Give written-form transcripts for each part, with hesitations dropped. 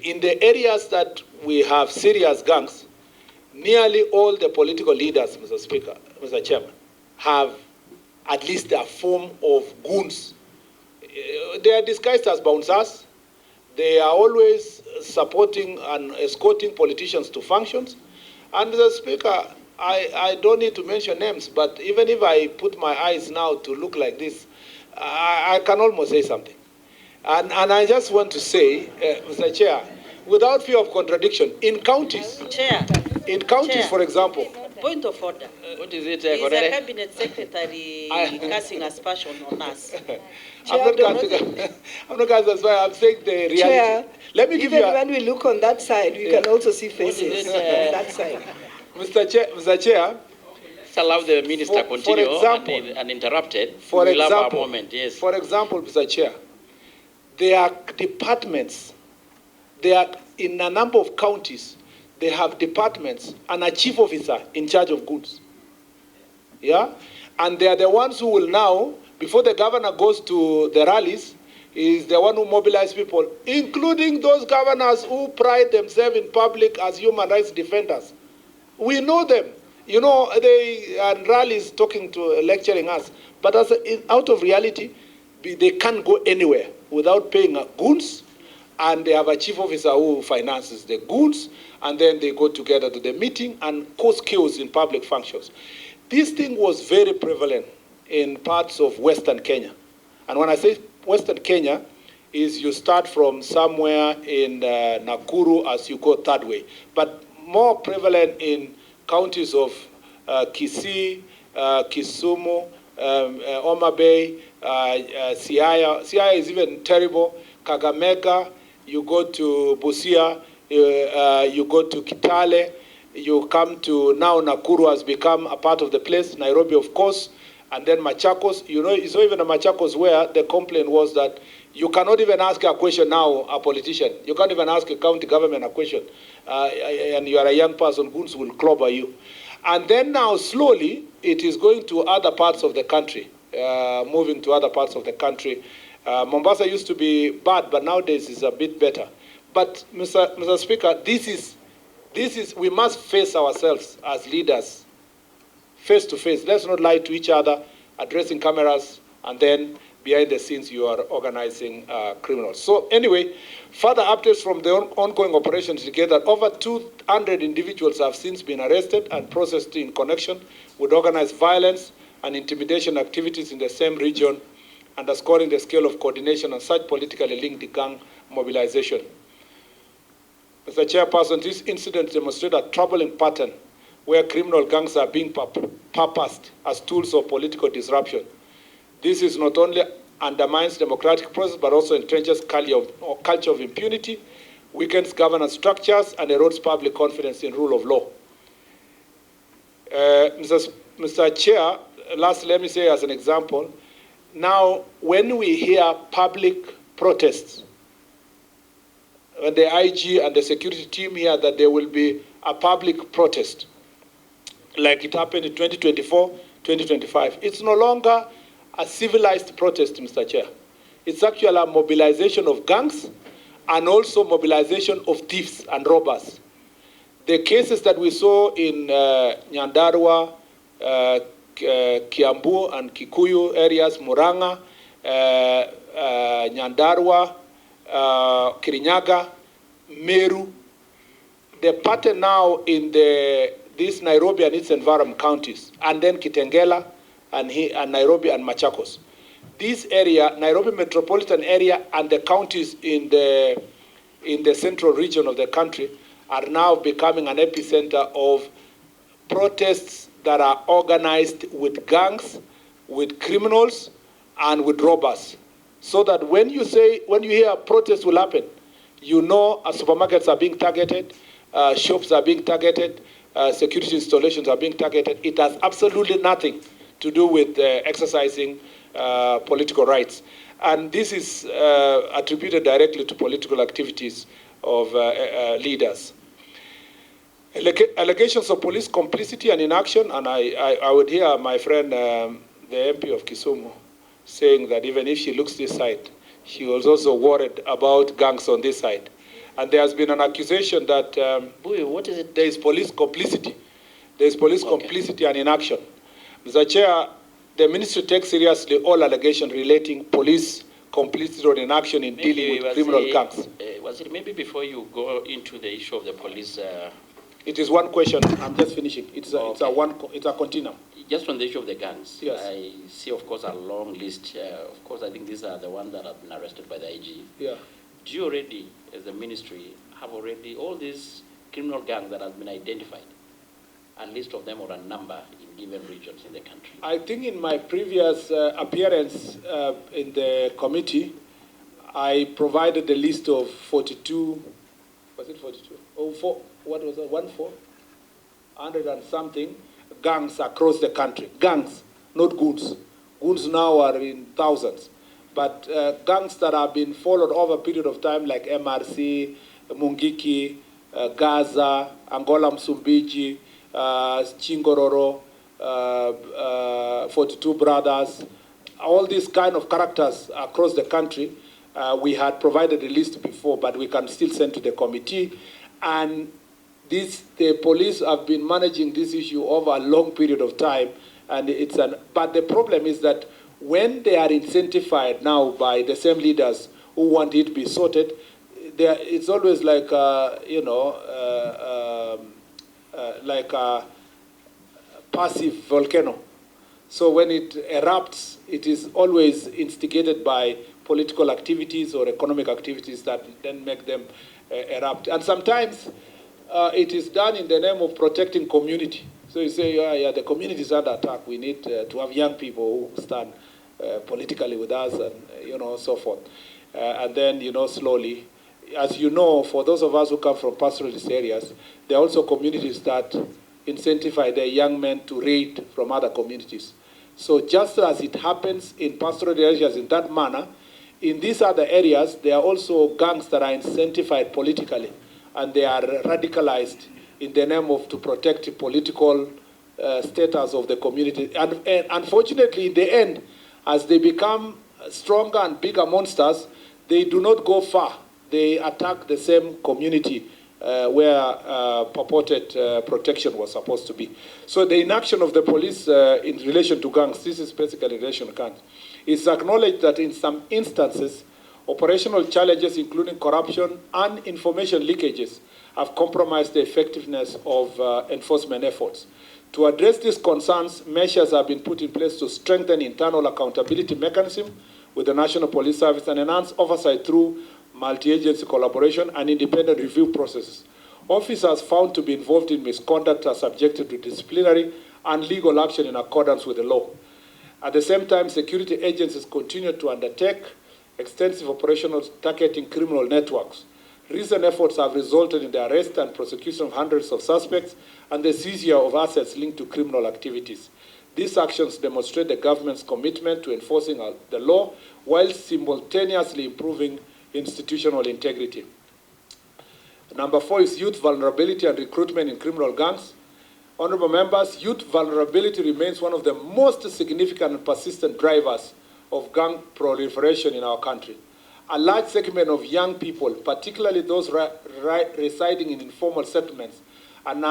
In the areas that we have serious gangs, nearly all the political leaders, Mr. Speaker, Mr. Chairman, have at least a form of goons. They are disguised as bouncers. They are always supporting and escorting politicians to functions. And Mr. Speaker, I don't need to mention names, but even if I put my eyes now to look like this, I can almost say something. And I just want to say, Mr. Chair, without fear of contradiction, in counties, for example. Point of order. What is it? Is the cabinet secretary casting aspersion on us? I'm not casting aspersion. I'm saying the reality. Chair, let me give you. When we look on that side, we can also see faces on that side. Mr. Chair. Allow the minister continue uninterrupted. For we'll example, have our moment, yes. For example, Mr. Chair, there are departments. There are in a number of counties. They have departments and a chief officer in charge of goods. Yeah? And they are the ones who will now, before the governor goes to the rallies, is the one who mobilizes people, including those governors who pride themselves in public as human rights defenders. We know them. You know, they are rallies lecturing us. But out of reality, they can't go anywhere without paying goons. And they have a chief officer who finances the goons, and then they go together to the meeting and cause chaos in public functions. This thing was very prevalent in parts of Western Kenya. And when I say Western Kenya, is you start from somewhere in Nakuru as you go third way. But more prevalent in counties of Kisii, Kisumu, Homa Bay, Siaya. Siaya is even terrible. Kakamega. You go to Busia, you go to Kitale, you come to now Nakuru has become a part of the place, Nairobi of course, and then Machakos. You know, it's not even a Machakos where the complaint was that you cannot even ask a question now, a politician. You can't even ask a county government a question. And you are a young person, goons will clobber you. And then now slowly it is going to other parts of the country, moving to other parts of the country. Mombasa used to be bad, but nowadays is a bit better. But Mr. Speaker, this is we must face ourselves as leaders, face to face. Let's not lie to each other, addressing cameras, and then behind the scenes you are organizing criminals. So anyway, further updates from the ongoing operations indicate that over 200 individuals have since been arrested and processed in connection with organized violence and intimidation activities in the same region, underscoring the scale of coordination and such politically linked gang mobilization. Mr. Chairperson, this incident demonstrates a troubling pattern where criminal gangs are being purposed as tools of political disruption. This is not only undermines democratic process, but also entrenches culture of impunity, weakens governance structures, and erodes public confidence in rule of law. Mr. Chair, lastly, let me say as an example, now, when we hear public protests, when the IG and the security team hear that there will be a public protest, like it happened in 2024, 2025, it's no longer a civilized protest, Mr. Chair. It's actually a mobilization of gangs and also mobilization of thieves and robbers. The cases that we saw in Nyandarua, Kiambu and Kikuyu areas, Muranga, Nyandarua, Kirinyaga, Meru. The pattern now in these Nairobi and its environment counties, and then Kitengela and Nairobi and Machakos. This area, Nairobi metropolitan area, and the counties in the central region of the country are now becoming an epicenter of protests that are organized with gangs, with criminals, and with robbers. So that when you hear a protest will happen, you know supermarkets are being targeted, shops are being targeted, security installations are being targeted. It has absolutely nothing to do with exercising political rights. And this is attributed directly to political activities of leaders. Allegations of police complicity and inaction, and I would hear my friend, the MP of Kisumu, saying that even if she looks this side, she was also worried about gangs on this side. And there has been an accusation that What is it? there is police complicity. There is police complicity and inaction. Mr. Chair, the ministry takes seriously all allegations relating police complicity or inaction in dealing with criminal gangs. Was it maybe before you go into the issue of the police? It is one question. I'm just finishing. It's a continuum. Just on the issue of the gangs, yes. I see, of course, a long list. Of course, I think these are the ones that have been arrested by the IG. Yeah. Do you already, as a ministry, have already all these criminal gangs that have been identified, a list of them or a number in given regions in the country? I think in my previous appearance in the committee, I provided a list of 42, was it 42? Oh, what was it, 100 and something gangs across the country. Gangs, not goons. Goons now are in thousands. But gangs that have been followed over a period of time, like MRC, Mungiki, Gaza, Angola Msumbiji, Chingororo, 42 Brothers, all these kind of characters across the country, we had provided a list before, but we can still send to the committee. And the police have been managing this issue over a long period of time, and but the problem is that when they are incentivized now by the same leaders who want it to be sorted, it's always like like a passive volcano. So when it erupts, it is always instigated by political activities or economic activities that then make them erupt. And sometimes it is done in the name of protecting community. So you say, yeah, the community is under attack. We need to have young people who stand politically with us, and so forth. And then slowly, as you know, for those of us who come from pastoralist areas, there are also communities that incentivize their young men to raid from other communities. So just as it happens in pastoral areas in that manner, in these other areas, there are also gangs that are incentivized politically, and they are radicalized in the name of to protect political status of the community. And unfortunately, in the end, as they become stronger and bigger monsters, they do not go far. They attack the same community where purported protection was supposed to be. So the inaction of the police in relation to gangs, this is basically in relation to gangs, it's acknowledged that in some instances, operational challenges including corruption and information leakages have compromised the effectiveness of enforcement efforts. To address these concerns, measures have been put in place to strengthen internal accountability mechanism with the National Police Service and enhance oversight through multi-agency collaboration and independent review processes. Officers found to be involved in misconduct are subjected to disciplinary and legal action in accordance with the law. At the same time, security agencies continue to undertake extensive operational targeting criminal networks. Recent efforts have resulted in the arrest and prosecution of hundreds of suspects and the seizure of assets linked to criminal activities. These actions demonstrate the government's commitment to enforcing the law while simultaneously improving institutional integrity. Number 4 is youth vulnerability and recruitment in criminal gangs. Honorable members, youth vulnerability remains one of the most significant and persistent drivers of gang proliferation in our country. A large segment of young people, particularly those residing in informal settlements and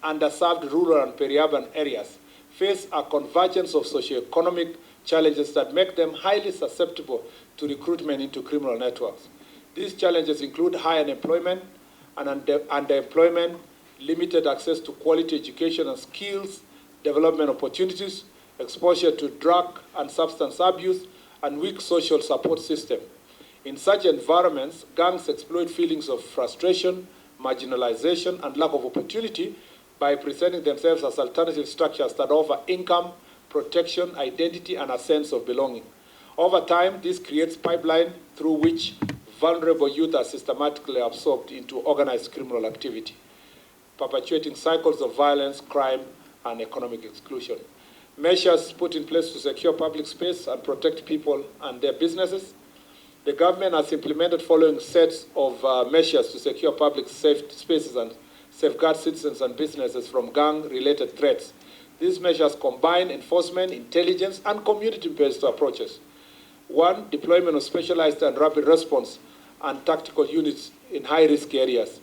underserved rural and peri-urban areas, face a convergence of socioeconomic challenges that make them highly susceptible to recruitment into criminal networks. These challenges include high unemployment and underemployment, limited access to quality education and skills development opportunities, exposure to drug and substance abuse, and weak social support system. In such environments, gangs exploit feelings of frustration, marginalization, and lack of opportunity by presenting themselves as alternative structures that offer income, protection, identity, and a sense of belonging. Over time, this creates pipeline through which vulnerable youth are systematically absorbed into organized criminal activity, perpetuating cycles of violence, crime, and economic exclusion. Measures put in place to secure public space and protect people and their businesses. The government has implemented following sets of measures to secure public safe spaces and safeguard citizens and businesses from gang-related threats. These measures combine enforcement, intelligence, and community-based approaches. 1, deployment of specialized and rapid response and tactical units in high-risk areas.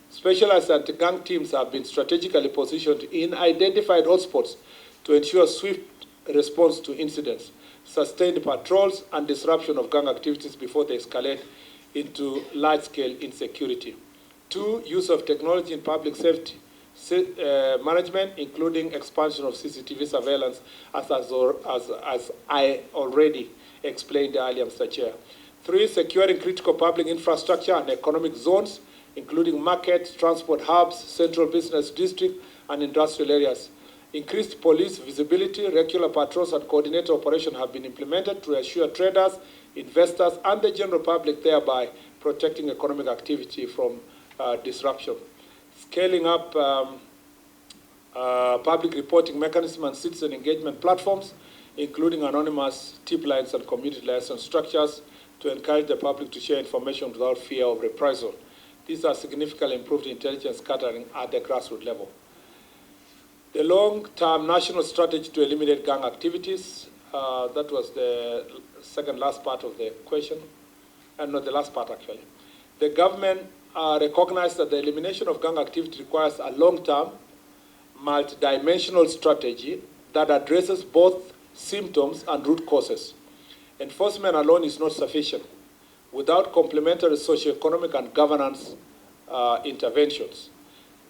Specialized anti-gang teams have been strategically positioned in identified hotspots to ensure swift response to incidents, sustained patrols, and disruption of gang activities before they escalate into large-scale insecurity. 2, use of technology in public safety management, including expansion of CCTV surveillance, as I already explained earlier, Mr. Chair. 3, securing critical public infrastructure and economic zones, including markets, transport hubs, central business district, and industrial areas. Increased police visibility, regular patrols, and coordinated operation have been implemented to assure traders, investors, and the general public, thereby protecting economic activity from disruption. Scaling up public reporting mechanism and citizen engagement platforms, including anonymous tip lines and community liaison structures, to encourage the public to share information without fear of reprisal. These are significantly improved intelligence gathering at the grassroots level. The long-term national strategy to eliminate gang activities, that was the second last part of the question, and not the last part actually. The government recognized that the elimination of gang activity requires a long-term, multidimensional strategy that addresses both symptoms and root causes. Enforcement alone is not sufficient without complementary socioeconomic and governance interventions.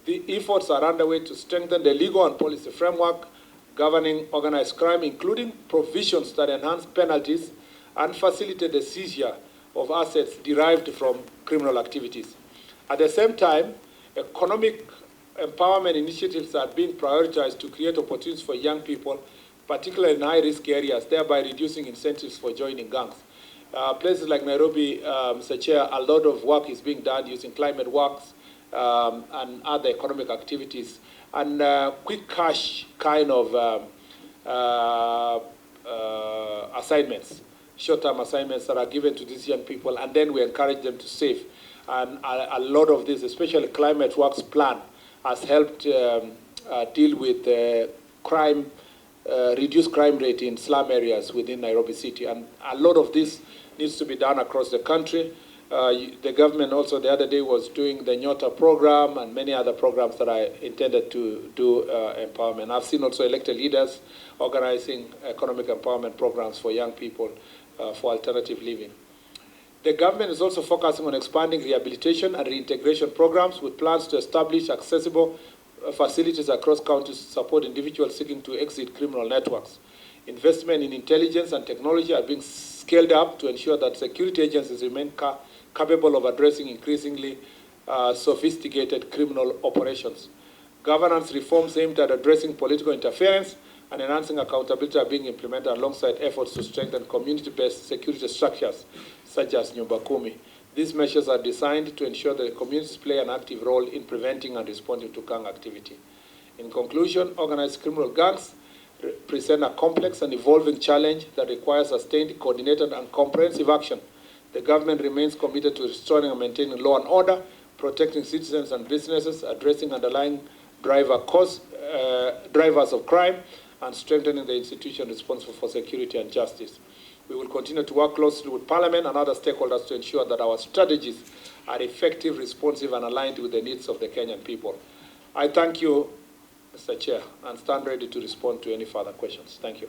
The efforts are underway to strengthen the legal and policy framework governing organized crime, including provisions that enhance penalties and facilitate the seizure of assets derived from criminal activities. At the same time, economic empowerment initiatives are being prioritized to create opportunities for young people, particularly in high-risk areas, thereby reducing incentives for joining gangs. Places like Nairobi, Mr. Chair, a lot of work is being done using climate works and other economic activities, and quick cash kind of assignments, short-term assignments that are given to these young people, and then we encourage them to save. And a lot of this, especially climate works plan, has helped deal with crime, reduced crime rate in slum areas within Nairobi City. And a lot of this needs to be done across the country. The government also the other day was doing the Nyota program and many other programs that are intended to do empowerment. I've seen also elected leaders organizing economic empowerment programs for young people for alternative living. The government is also focusing on expanding rehabilitation and reintegration programs with plans to establish accessible facilities across counties to support individuals seeking to exit criminal networks. Investment in intelligence and technology are being scaled up to ensure that security agencies remain capable of addressing increasingly sophisticated criminal operations. Governance reforms aimed at addressing political interference and enhancing accountability are being implemented alongside efforts to strengthen community-based security structures, such as Nyumba Kumi. These measures are designed to ensure that the communities play an active role in preventing and responding to gang activity. In conclusion, organized criminal gangs present a complex and evolving challenge that requires sustained, coordinated, and comprehensive action. The government remains committed to restoring and maintaining law and order, protecting citizens and businesses, addressing underlying drivers of crime, and strengthening the institution responsible for security and justice. We will continue to work closely with Parliament and other stakeholders to ensure that our strategies are effective, responsive, and aligned with the needs of the Kenyan people. I thank you, Mr. Chair, and stand ready to respond to any further questions. Thank you.